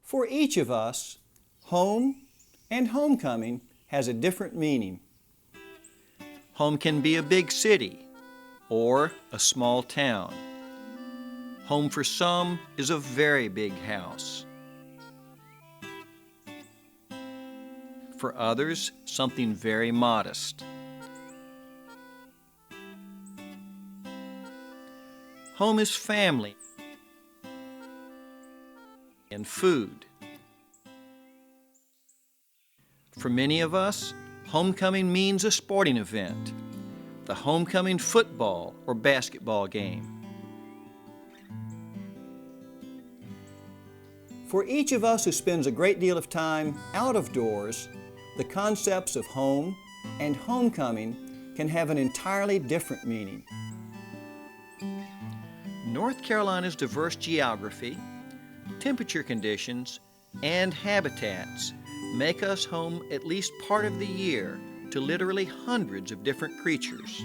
For each of us, home and homecoming has a different meaning. Home can be a big city or a small town. Home for some is a very big house. For others, something very modest. Home is family and food. For many of us, homecoming means a sporting event, the homecoming football or basketball game. For each of us who spends a great deal of time out of doors, the concepts of home and homecoming can have an entirely different meaning. North Carolina's diverse geography, temperature conditions, and habitats make us home at least part of the year to literally hundreds of different creatures.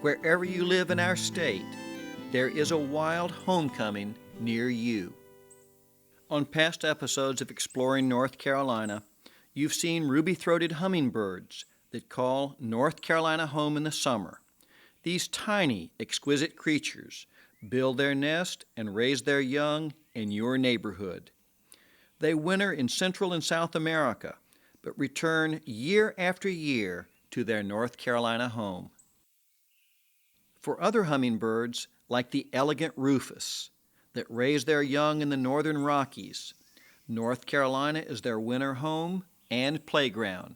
Wherever you live in our state, there is a wild homecoming near you. On past episodes of Exploring North Carolina, you've seen ruby-throated hummingbirds that call North Carolina home in the summer. These tiny, exquisite creatures build their nest and raise their young in your neighborhood. They winter in Central and South America, but return year after year to their North Carolina home. For other hummingbirds, like the elegant rufous, that raise their young in the northern Rockies, North Carolina is their winter home and playground.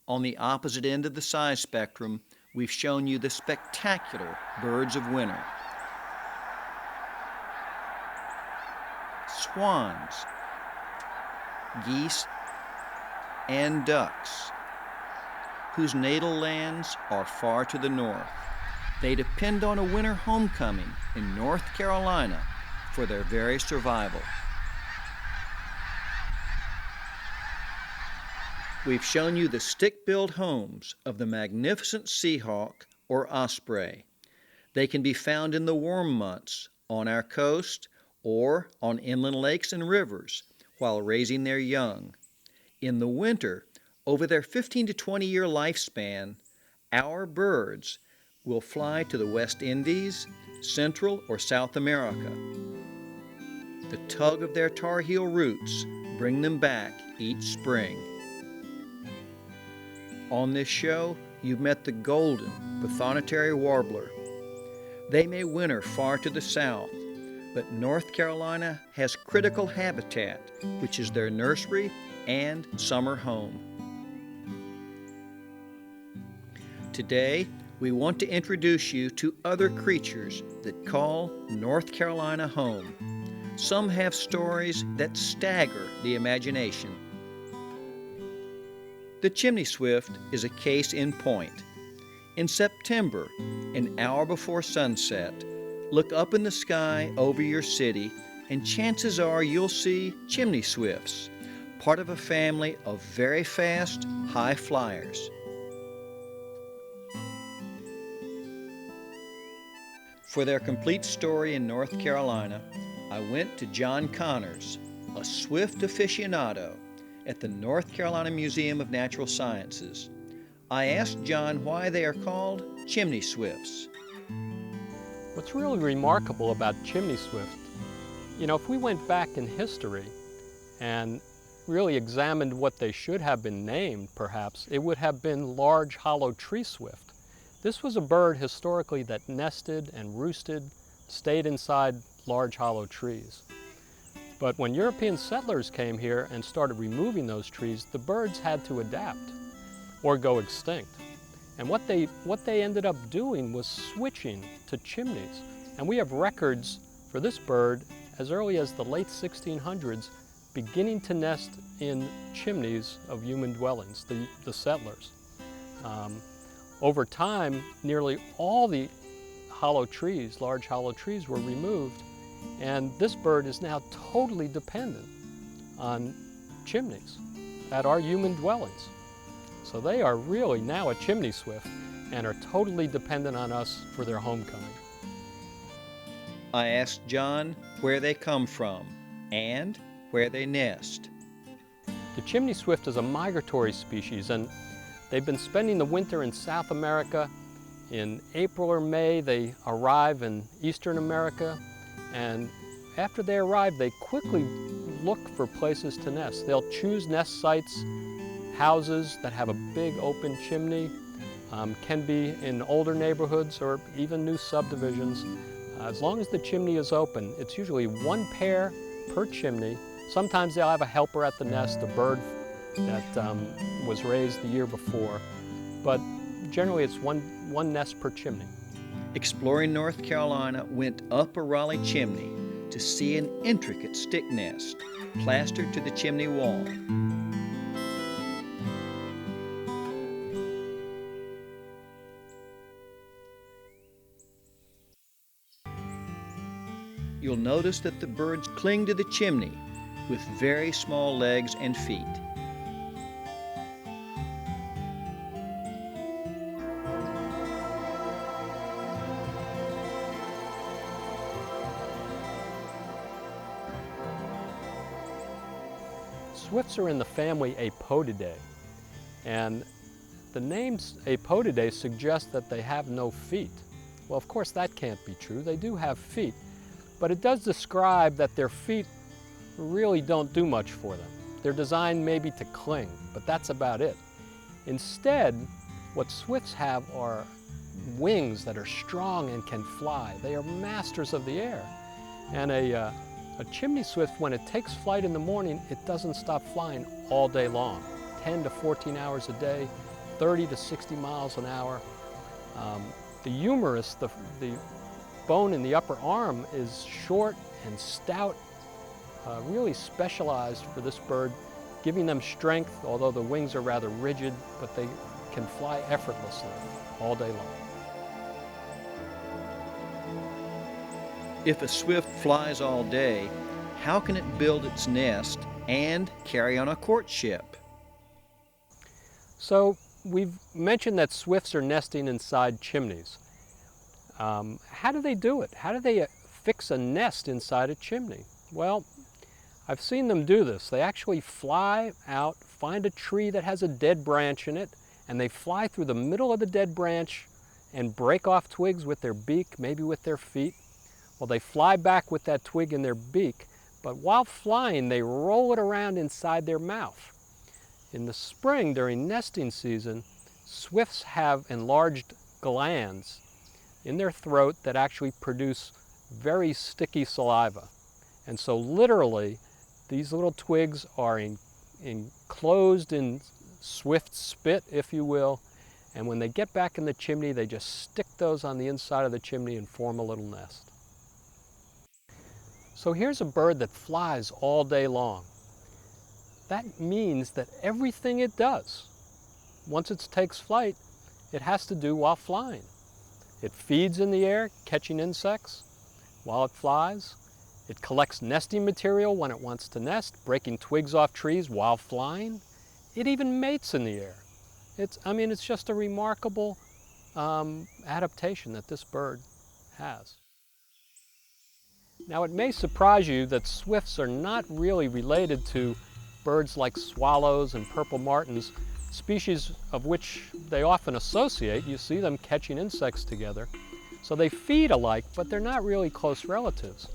On the opposite end of the size spectrum, we've shown you the spectacular birds of winter. Swans, geese, and ducks, whose natal lands are far to the north. They depend on a winter homecoming in North Carolina for their very survival. We've shown you the stick-built homes of the magnificent seahawk or osprey. They can be found in the warm months on our coast or on inland lakes and rivers while raising their young. In the winter, over their 15 to 20 year lifespan, our birds will fly to the West Indies, Central or South America. The tug of their Tar Heel roots bring them back each spring. On this show, you've met the golden Bathonetary warbler. They may winter far to the south, but North Carolina has critical habitat, which is their nursery and summer home. Today, we want to introduce you to other creatures that call North Carolina home. Some have stories that stagger the imagination. The chimney swift is a case in point. In September, an hour before sunset, look up in the sky over your city and chances are you'll see chimney swifts, part of a family of very fast, high flyers. For their complete story in North Carolina, I went to John Connors, a swift aficionado, at the North Carolina Museum of Natural Sciences. I asked John why they are called chimney swifts. What's really remarkable about chimney swift, if we went back in history and really examined what they should have been named, perhaps, it would have been large hollow tree swift. This was a bird historically that nested and roosted, stayed inside large hollow trees. But when European settlers came here and started removing those trees, the birds had to adapt or go extinct. And what they ended up doing was switching to chimneys. And we have records for this bird as early as the late 1600s, beginning to nest in chimneys of human dwellings, the settlers. Over time, nearly all the hollow trees, large hollow trees, were removed, and this bird is now totally dependent on chimneys at our human dwellings. So they are really now a chimney swift and are totally dependent on us for their homecoming. I asked John where they come from and where they nest. The chimney swift is a migratory species, and they've been spending the winter in South America. In April or May, they arrive in Eastern America, and after they arrive, they quickly look for places to nest. They'll choose nest sites, houses that have a big open chimney, can be in older neighborhoods or even new subdivisions. As long as the chimney is open, it's usually one pair per chimney. Sometimes they'll have a helper at the nest, a bird that was raised the year before, but generally it's one nest per chimney. Exploring North Carolina went up a Raleigh chimney to see an intricate stick nest plastered to the chimney wall. You'll notice that the birds cling to the chimney with very small legs and feet. Swifts are in the family Apodidae, and the names Apodidae suggest that they have no feet. Well, of course that can't be true. They do have feet, but it does describe that their feet really don't do much for them. They're designed maybe to cling, but that's about it. Instead, what swifts have are wings that are strong and can fly. They are masters of the air. And a chimney swift, when it takes flight in the morning, it doesn't stop flying all day long. 10 to 14 hours a day, 30 to 60 miles an hour. The humerus, the bone in the upper arm, is short and stout, really specialized for this bird, giving them strength, although the wings are rather rigid, but they can fly effortlessly all day long. If a swift flies all day, how can it build its nest and carry on a courtship? So we've mentioned that swifts are nesting inside chimneys. How do they do it? How do they fix a nest inside a chimney? Well, I've seen them do this. They actually fly out, find a tree that has a dead branch in it, and they fly through the middle of the dead branch and break off twigs with their beak, maybe with their feet. Well, they fly back with that twig in their beak, but while flying, they roll it around inside their mouth. In the spring, during nesting season, swifts have enlarged glands in their throat that actually produce very sticky saliva. And so literally, these little twigs are enclosed in swift spit, if you will, and when they get back in the chimney, they just stick those on the inside of the chimney and form a little nest. So here's a bird that flies all day long. That means that everything it does, once it takes flight, it has to do while flying. It feeds in the air, catching insects while it flies. It collects nesting material when it wants to nest, breaking twigs off trees while flying. It even mates in the air. It's just a remarkable adaptation that this bird has. Now, it may surprise you that swifts are not really related to birds like swallows and purple martins, species of which they often associate. You see them catching insects together. So they feed alike, but they're not really close relatives.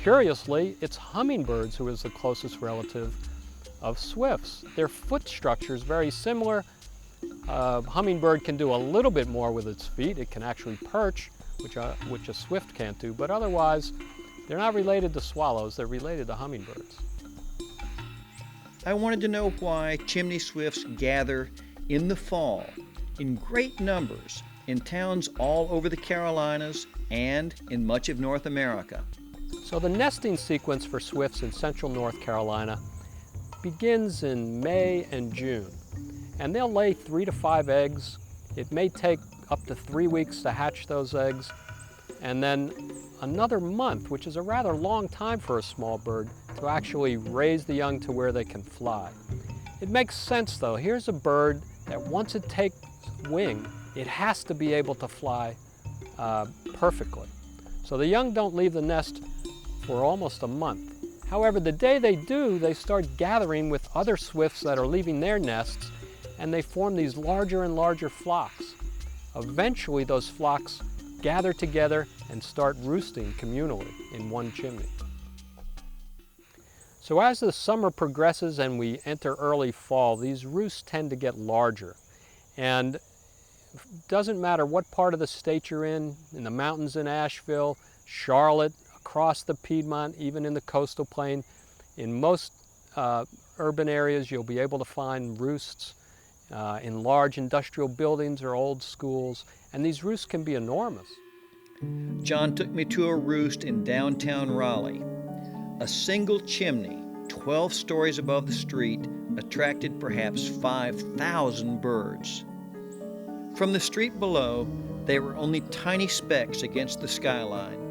Curiously, it's hummingbirds who is the closest relative of swifts. Their foot structure is very similar. Hummingbird can do a little bit more with its feet. It can actually perch, which a swift can't do, but otherwise, they're not related to swallows, they're related to hummingbirds. I wanted to know why chimney swifts gather in the fall in great numbers in towns all over the Carolinas and in much of North America. So the nesting sequence for swifts in central North Carolina begins in May and June, and they'll lay 3 to 5 eggs. It may take up to 3 weeks to hatch those eggs, and then another month, which is a rather long time for a small bird, to actually raise the young to where they can fly. It makes sense though. Here's a bird that once it takes wing, it has to be able to fly perfectly. So the young don't leave the nest for almost a month. However, the day they do, they start gathering with other swifts that are leaving their nests, and they form these larger and larger flocks. Eventually, those flocks gather together and start roosting communally in one chimney. So as the summer progresses and we enter early fall, these roosts tend to get larger. And it doesn't matter what part of the state you're in the mountains in Asheville, Charlotte, across the Piedmont, even in the coastal plain, in most urban areas you'll be able to find roosts in large industrial buildings or old schools, and these roosts can be enormous. John took me to a roost in downtown Raleigh. A single chimney, 12 stories above the street, attracted perhaps 5,000 birds. From the street below, they were only tiny specks against the skyline.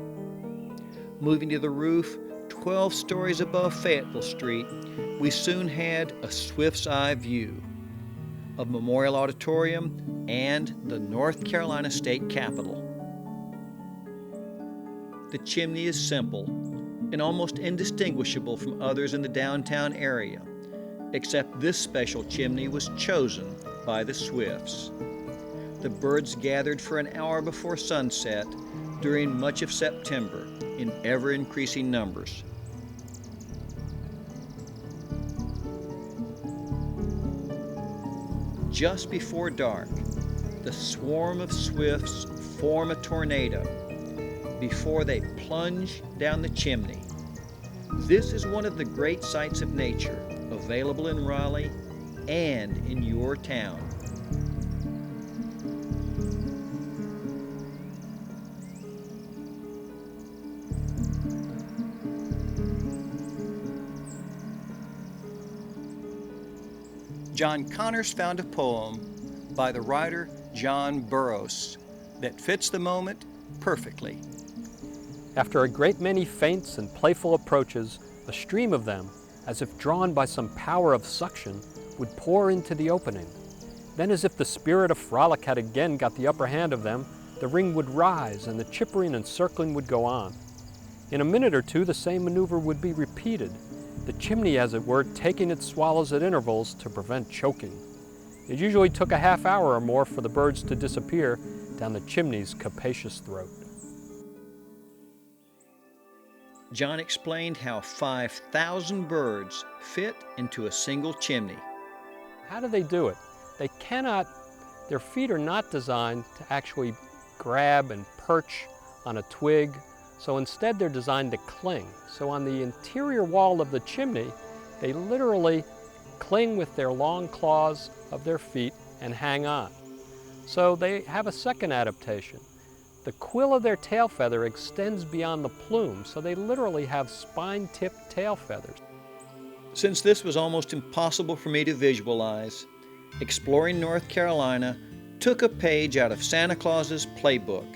Moving to the roof, 12 stories above Fayetteville Street, we soon had a swift's eye view of Memorial Auditorium and the North Carolina State Capitol. The chimney is simple and almost indistinguishable from others in the downtown area, except this special chimney was chosen by the swifts. The birds gathered for an hour before sunset during much of September in ever-increasing numbers. Just before dark, the swarm of swifts form a tornado before they plunge down the chimney. This is one of the great sights of nature available in Raleigh and in your town. John Connors found a poem by the writer John Burroughs that fits the moment perfectly. After a great many feints and playful approaches, a stream of them, as if drawn by some power of suction, would pour into the opening. Then, as if the spirit of frolic had again got the upper hand of them, the ring would rise and the chippering and circling would go on. In a minute or two, the same maneuver would be repeated, the chimney, as it were, taking its swallows at intervals to prevent choking. It usually took a half hour or more for the birds to disappear down the chimney's capacious throat. John explained how 5,000 birds fit into a single chimney. How do they do it? They cannot, their feet are not designed to actually grab and perch on a twig, so instead they're designed to cling. So on the interior wall of the chimney, they literally cling with their long claws of their feet and hang on. So they have a second adaptation. The quill of their tail feather extends beyond the plume, so they literally have spine-tipped tail feathers. Since this was almost impossible for me to visualize, Exploring North Carolina took a page out of Santa Claus's playbook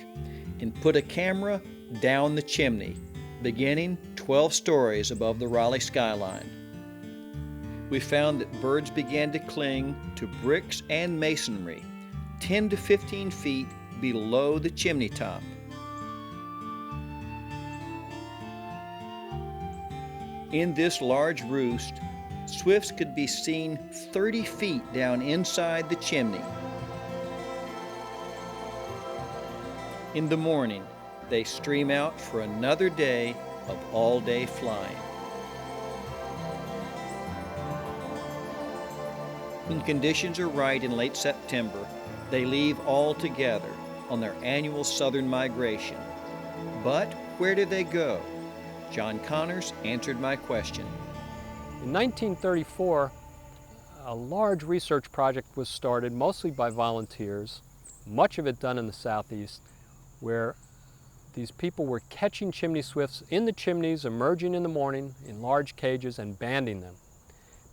and put a camera down the chimney, beginning 12 stories above the Raleigh skyline. We found that birds began to cling to bricks and masonry 10 to 15 feet below the chimney top. In this large roost, swifts could be seen 30 feet down inside the chimney. In the morning, they stream out for another day of all-day flying. When conditions are right in late September, they leave all together on their annual southern migration. But where do they go? John Connors answered my question. In 1934, a large research project was started, mostly by volunteers, much of it done in the southeast, where these people were catching chimney swifts in the chimneys, emerging in the morning in large cages and banding them.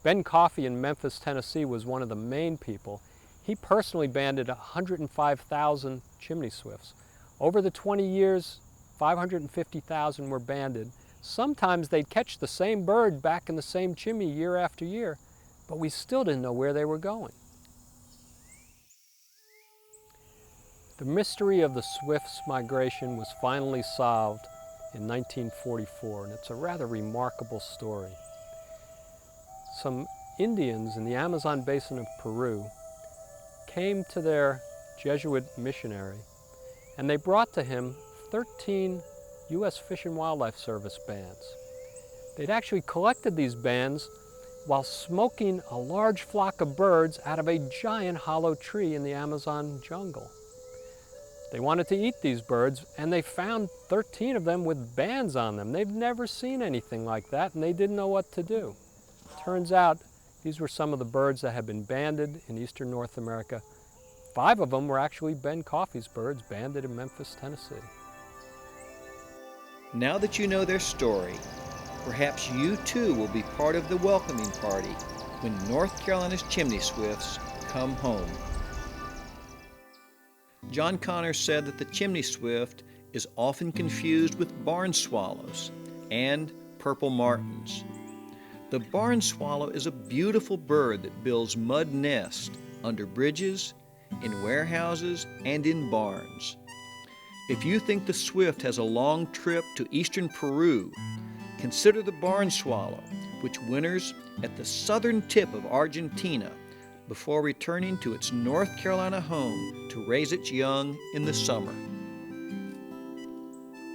Ben Coffey in Memphis, Tennessee was one of the main people. He personally banded 105,000 chimney swifts. Over the 20 years, 550,000 were banded. Sometimes they'd catch the same bird back in the same chimney year after year, but we still didn't know where they were going. The mystery of the swifts' migration was finally solved in 1944, and it's a rather remarkable story. Some Indians in the Amazon basin of Peru came to their Jesuit missionary, and they brought to him 13 U.S. Fish and Wildlife Service bands. They'd actually collected these bands while smoking a large flock of birds out of a giant hollow tree in the Amazon jungle. They wanted to eat these birds, and they found 13 of them with bands on them. They've never seen anything like that, and they didn't know what to do. Turns out these were some of the birds that had been banded in eastern North America. 5 of them were actually Ben Coffey's birds, banded in Memphis, Tennessee. Now that you know their story, perhaps you too will be part of the welcoming party when North Carolina's chimney swifts come home. John Connors said that the chimney swift is often confused with barn swallows and purple martins. The barn swallow is a beautiful bird that builds mud nests under bridges, in warehouses, and in barns. If you think the swift has a long trip to eastern Peru, consider the barn swallow, which winters at the southern tip of Argentina before returning to its North Carolina home to raise its young in the summer.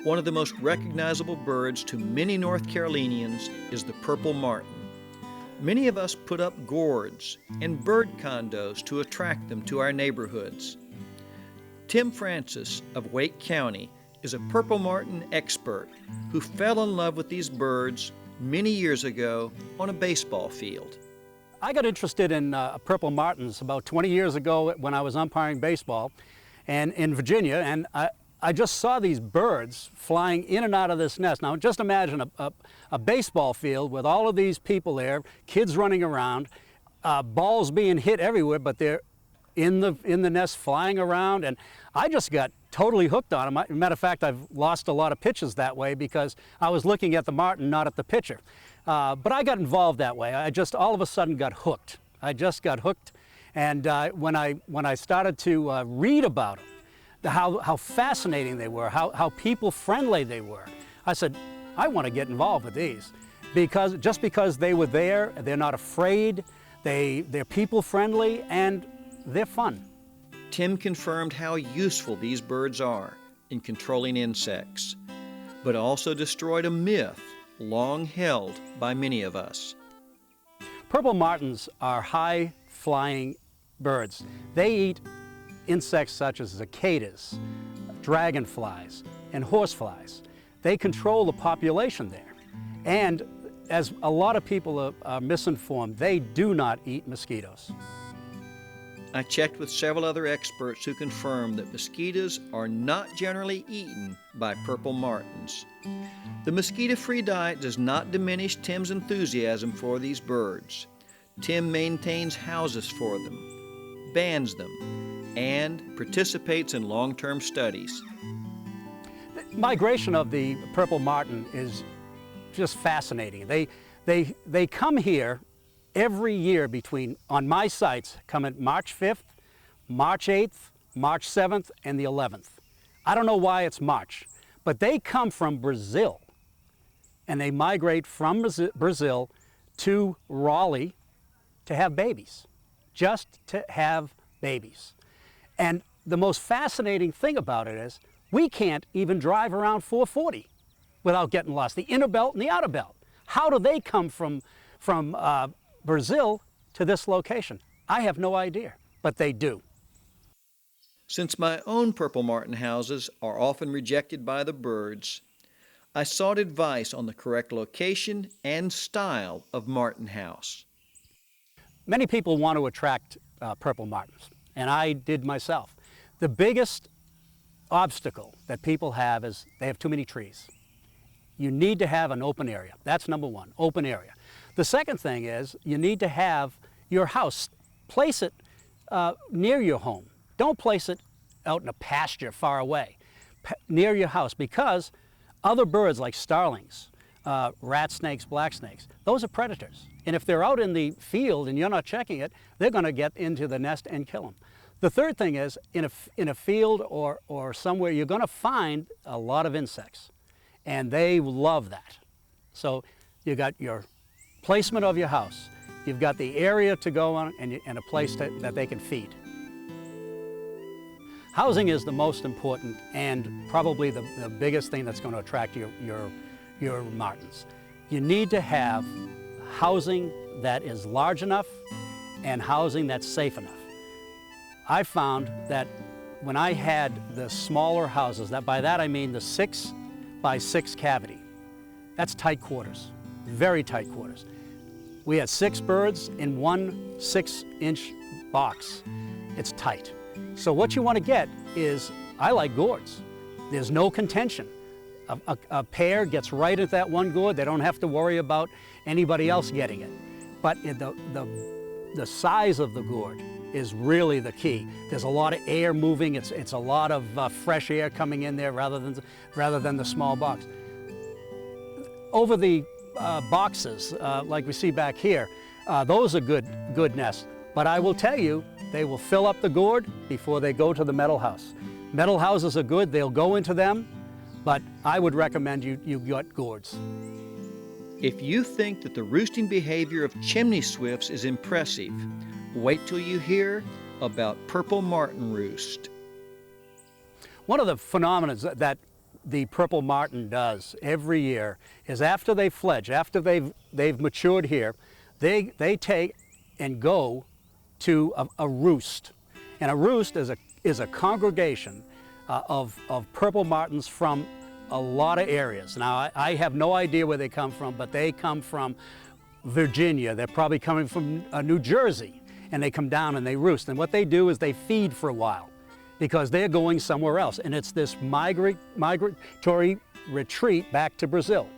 One of the most recognizable birds to many North Carolinians is the purple martin. Many of us put up gourds and bird condos to attract them to our neighborhoods. Tim Francis of Wake County is a purple martin expert who fell in love with these birds many years ago on a baseball field. I got interested in purple martins about 20 years ago when I was umpiring baseball and in Virginia, and I just saw these birds flying in and out of this nest. Now just imagine a baseball field with all of these people there, kids running around, balls being hit everywhere, but they're in the nest flying around, and I just got totally hooked on them. As a matter of fact, I've lost a lot of pitches that way because I was looking at the martin, not at the pitcher. But I got involved that way. I just all of a sudden got hooked. I just got hooked, and when I started to read about them, how fascinating they were, how people friendly they were, I said, I want to get involved with these, because just because they were there, they're not afraid, they're people friendly, and they're fun. Tim confirmed how useful these birds are in controlling insects, but also destroyed a myth long held by many of us. Purple martins are high-flying birds. They eat insects such as cicadas, dragonflies, and horseflies. They control the population there. And as a lot of people are misinformed, they do not eat mosquitoes. I checked with several other experts who confirmed that mosquitoes are not generally eaten by purple martins. The mosquito-free diet does not diminish Tim's enthusiasm for these birds. Tim maintains houses for them, bans them, and participates in long-term studies. The migration of the purple martin is just fascinating. They come here every year on my sites, come at March 5th, March 8th, March 7th, and the 11th. I don't know why it's March, but they come from Brazil, and they migrate from Brazil to Raleigh to have babies, just to have babies. And the most fascinating thing about it is we can't even drive around 440 without getting lost, the inner belt and the outer belt. How do they come from Brazil to this location? I have no idea, but they do. Since my own purple martin houses are often rejected by the birds, I sought advice on the correct location and style of martin house. Many people want to attract purple martins, and I did myself. The biggest obstacle that people have is they have too many trees. You need to have an open area. That's number one, open area. The second thing is you need to have your house, place it near your home. Don't place it out in a pasture far away, near your house, because other birds like starlings, rat snakes, black snakes, those are predators. And if they're out in the field and you're not checking it, they're going to get into the nest and kill them. The third thing is, in a field or somewhere, you're going to find a lot of insects, and they love that. So you got your placement of your house, you've got the area to go on, and a place that they can feed. Housing is the most important and probably the biggest thing that's going to attract your martins. You need to have housing that is large enough and housing that's safe enough. I found that when I had the smaller houses, by that I mean the 6 by 6 cavity, that's tight quarters, very tight quarters. We had 6 birds in one 6-inch box. It's tight. So what you want to get is, I like gourds. There's no contention. A pair gets right at that one gourd. They don't have to worry about anybody else getting it. But the size of the gourd is really the key. There's a lot of air moving. It's a lot of fresh air coming in there rather than the small box. Over the boxes, like we see back here, those are good nests. But I will tell you, they will fill up the gourd before they go to the metal house. Metal houses are good. They'll go into them, but I would recommend you get gourds. If you think that the roosting behavior of chimney swifts is impressive, wait till you hear about purple martin roost. One of the phenomena that the purple martin does every year is after they fledge, after they've matured here, they take and go to a roost. And a roost is a congregation of purple martins from a lot of areas. Now, I have no idea where they come from, but they come from Virginia. They're probably coming from New Jersey, and they come down and they roost. And what they do is they feed for a while because they're going somewhere else. And it's this migratory retreat back to Brazil.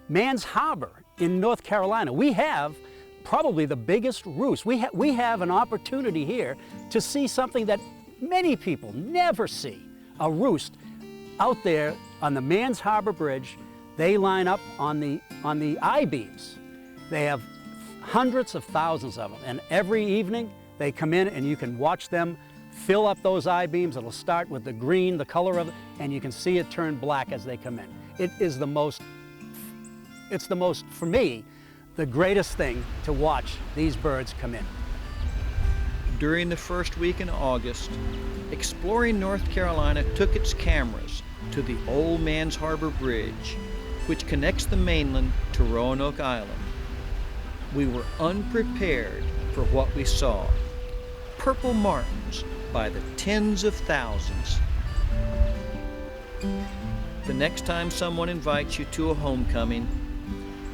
Mans Harbor in North Carolina, we have probably the biggest roost. We have an opportunity here to see something that many people never see, a roost out there on the Mans Harbor Bridge. They line up on the I-beams. They have hundreds of thousands of them, and every evening they come in and you can watch them fill up those I-beams. It'll start with the green, the color of it, and you can see it turn black as they come in. It's the most, for me, the greatest thing to watch these birds come in. During the first week in August, Exploring North Carolina took its cameras to the old Mans Harbor Bridge, which connects the mainland to Roanoke Island. We were unprepared for what we saw. Purple martins by the tens of thousands. The next time someone invites you to a homecoming,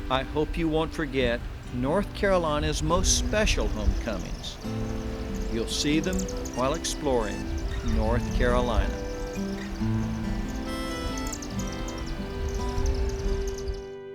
I hope you won't forget North Carolina's most special homecomings. You'll see them while exploring North Carolina.